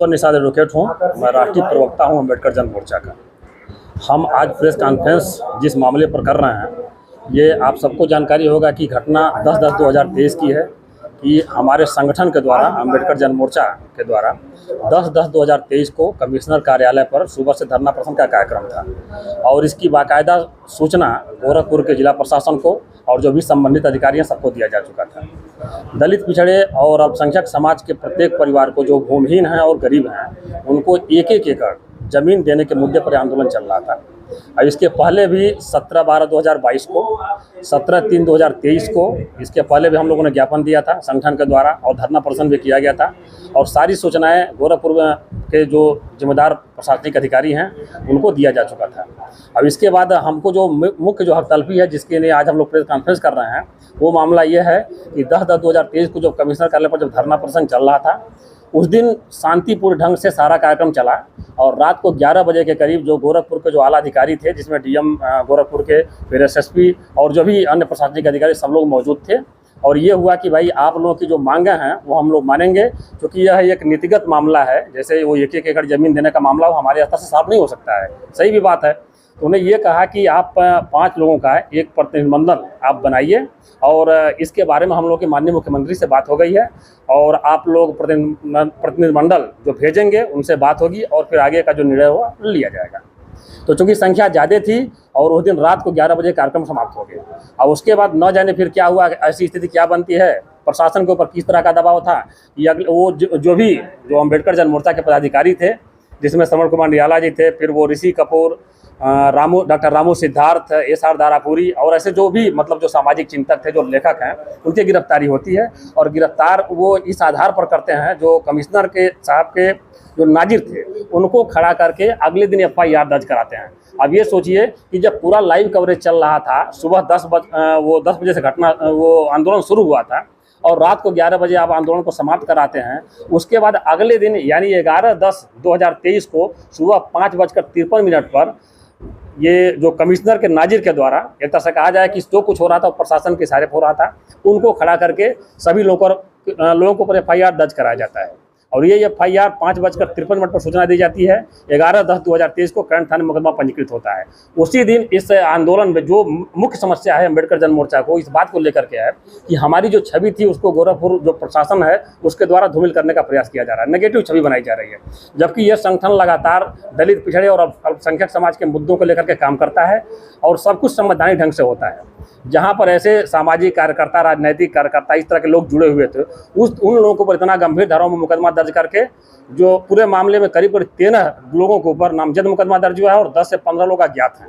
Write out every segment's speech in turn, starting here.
Nishad advocate हूँ। मैं राष्ट्रीय प्रवक्ता हूँ अम्बेडकर जन मोर्चा का। हम आज प्रेस कॉन्फ्रेंस जिस मामले पर कर रहे हैं, ये आप सबको जानकारी होगा कि घटना 10/10/2023 की है कि हमारे संगठन के द्वारा अम्बेडकर जन मोर्चा के द्वारा 10/10/2023 को कमिश्नर कार्यालय पर सुबह से धरना प्रदर्शन का कार्यक्रम था और इसकी बाकायदा सूचना गोरखपुर के जिला प्रशासन को और जो भी संबंधित अधिकारी हैं सबको दिया जा चुका था। दलित, पिछड़े और अल्पसंख्यक समाज के प्रत्येक परिवार को जो भूमिहीन हैं और गरीब हैं, उनको एक एक एकड़ ज़मीन देने के मुद्दे पर आंदोलन चल रहा था। और इसके पहले भी 17/12/2022 को, 17/3/2023 को, इसके पहले भी हम लोगों ने ज्ञापन दिया था संगठन के द्वारा और धरना प्रदर्शन भी किया गया था और सारी सूचनाएं गोरखपुर के जो जिम्मेदार प्रशासनिक अधिकारी हैं उनको दिया जा चुका था। अब इसके बाद हमको जो मुख्य जो हक तलफी है, जिसके लिए आज हम लोग प्रेस कॉन्फ्रेंस कर रहे हैं, वो मामला ये है कि 10/10/2023 को जब कमिश्नर कार्यालय पर जब धरना प्रदर्शन चल रहा था, उस दिन शांतिपूर्ण ढंग से सारा कार्यक्रम चला और रात को 11 बजे के करीब जो गोरखपुर के जो आला अधिकारी थे, जिसमें डीएम गोरखपुर के, फिर एसएसपी और जो भी अन्य प्रशासनिक अधिकारी सब लोग मौजूद थे और ये हुआ कि भाई आप लोगों की जो मांगे हैं वो हम लोग मानेंगे, क्योंकि यह एक नीतिगत मामला है। जैसे वो एक एक एकड़ ज़मीन देने का मामला वो हमारे स्तर से साफ नहीं हो सकता है, सही भी बात है। तो उन्हें ये कहा कि आप 5 लोगों का एक प्रतिनिधिमंडल आप बनाइए और इसके बारे में हम लोग के माननीय मुख्यमंत्री से बात हो गई है और आप लोग प्रतिनिधिमंडल जो भेजेंगे उनसे बात होगी और फिर आगे का जो निर्णय होगा लिया जाएगा। तो चूँकि संख्या ज़्यादा थी और उस दिन रात को 11 बजे कार्यक्रम समाप्त हो गया। अब उसके बाद न जाने फिर क्या हुआ, ऐसी स्थिति क्या बनती है, प्रशासन के ऊपर किस तरह का दबाव था। ये वो जो अम्बेडकर जन मोर्चा के पदाधिकारी थे, जिसमें श्रवण कुमार निराला जी थे, फिर वो ऋषि कपूर, डॉक्टर रामू सिद्धार्थ, एस.आर. दारापुरी और ऐसे जो भी मतलब जो सामाजिक चिंतक थे, जो लेखक हैं, उनकी गिरफ्तारी होती है और गिरफ्तार वो इस आधार पर करते हैं, जो कमिश्नर के साहब के जो नाजिर थे उनको खड़ा करके अगले दिन एफआईआर दर्ज कराते हैं। अब ये सोचिए कि जब पूरा लाइव कवरेज चल रहा था, सुबह 10 बजे से वो आंदोलन शुरू हुआ था और रात को 11 बजे आप आंदोलन को समाप्त कराते हैं। उसके बाद अगले दिन यानी 11/10/2023 को सुबह 5:53 पर ये जो कमिश्नर के नाजिर के द्वारा एक तरह से कहा जाए कि जो कुछ हो रहा था प्रशासन के इशारे हो रहा था, उनको खड़ा करके सभी लोगों के ऊपर एफआईआर दर्ज कराया जाता है और ये एफआईआर 5:53 पर सूचना दी जाती है। 11/10/2023 को करंट थाने मुकदमा पंजीकृत होता है। उसी दिन इस आंदोलन में जो मुख्य समस्या है अम्बेडकर जन मोर्चा को, इस बात को लेकर के है कि हमारी जो छवि थी उसको गोरखपुर जो प्रशासन है उसके द्वारा धूमिल करने का प्रयास किया जा रहा है, नेगेटिव छवि बनाई जा रही है। जबकि यह संगठन लगातार दलित, पिछड़े और अल्पसंख्यक समाज के मुद्दों को लेकर के काम करता है और सब कुछ संवैधानिक ढंग से होता है। जहाँ पर ऐसे सामाजिक कार्यकर्ता, राजनैतिक कार्यकर्ता, इस तरह के लोग जुड़े हुए थे, उन लोगों के ऊपर इतना गंभीर धाराओं में मुकदमा दर्ज करके जो पूरे मामले में करीब 13 लोगों के ऊपर नामजद मुकदमा दर्ज हुआ है और 10 से 15 लोग अज्ञात हैं।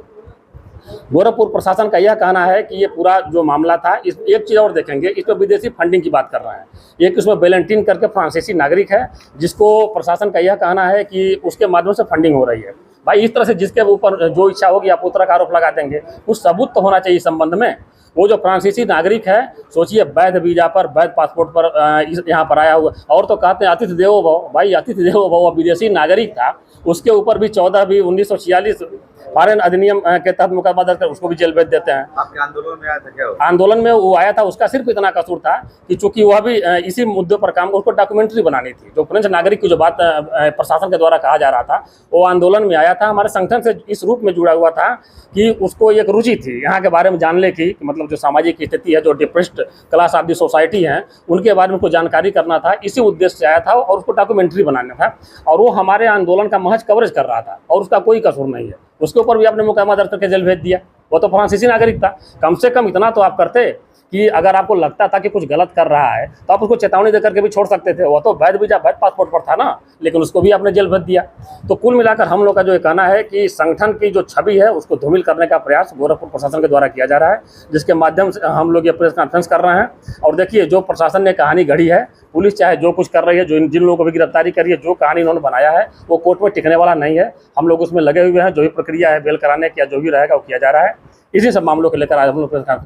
गोरखपुर प्रशासन का यह कहना है कि ये पूरा जो मामला था, इस एक चीज़ और देखेंगे, इस पर विदेशी फंडिंग की बात कर रहे हैं। एक इसमें वेलेंटीन करके फ्रांसीसी नागरिक है, जिसको प्रशासन का यह कहना है कि उसके माध्यम से फंडिंग हो रही है। भाई इस तरह से जिसके ऊपर जो इच्छा होगी आप उस तरह का आरोप लगा देंगे, कुछ सबूत तो होना चाहिए इस संबंध में। वो जो फ्रांसीसी नागरिक है, सोचिए वैध वीजा पर, वैध पासपोर्ट पर यहाँ पर आया हुआ, और तो कहते हैं अतिथि देवो भव। भाई अतिथि देवो भव विदेशी नागरिक था, उसके ऊपर भी 1946 फॉरेन अधिनियम के तहत मुकदमा दर्ज कर उसको भी जेल भेज देते हैं। आपके आंदोलन में आया था क्या? आंदोलन में वो आया था, उसका सिर्फ इतना कसूर था कि चूंकि वह भी इसी मुद्दे पर काम, उसको डॉक्यूमेंट्री बनानी थी। जो फ्रेंच नागरिक की जो बात प्रशासन के द्वारा कहा जा रहा था, वो आंदोलन में आया था, हमारे संगठन से इस रूप में जुड़ा हुआ था कि उसको एक रुचि थी यहाँ के बारे में जानने की, मतलब जो सामाजिक स्थिति है, जो depressed class of the society हैं, उनके बारे में कुछ जानकारी करना था। इसी उद्देश्य से आया था और उसको डॉक्यूमेंट्री बनाना था और वो हमारे आंदोलन का महज कवरेज कर रहा था और उसका कोई कसूर नहीं है। उसके ऊपर भी आपने मुकदमा दर्ज करके जेल भेज दिया। वो तो फ्रांसीसी नागरिक था। कम से कम इतना तो आप करते कि अगर आपको लगता था कि कुछ गलत कर रहा है तो आप उसको चेतावनी देकर के भी छोड़ सकते थे। वो तो वैध वीजा, वैध पासपोर्ट पर था ना, लेकिन उसको भी आपने जेल भेज दिया। तो कुल मिलाकर हम लोग का जो कहना है कि संगठन की जो छवि है उसको धूमिल करने का प्रयास गोरखपुर प्रशासन के द्वारा किया जा रहा है, जिसके माध्यम से हम लोग ये प्रेस कॉन्फ्रेंस कर रहे हैं। और देखिए, जो प्रशासन ने कहानी घड़ी है, पुलिस चाहे जो कुछ कर रही है, जो जिन लोगों को भी गिरफ्तारी करी है, जो कहानी इन्होंने बनाया है, वो कोर्ट में टिकने वाला नहीं है। हम लोग उसमें लगे हुए हैं। जो भी प्रक्रिया है बेल कराने की या जो भी रहेगा वो किया जा रहा है। इसी सब मामलों को लेकर आज हम लोग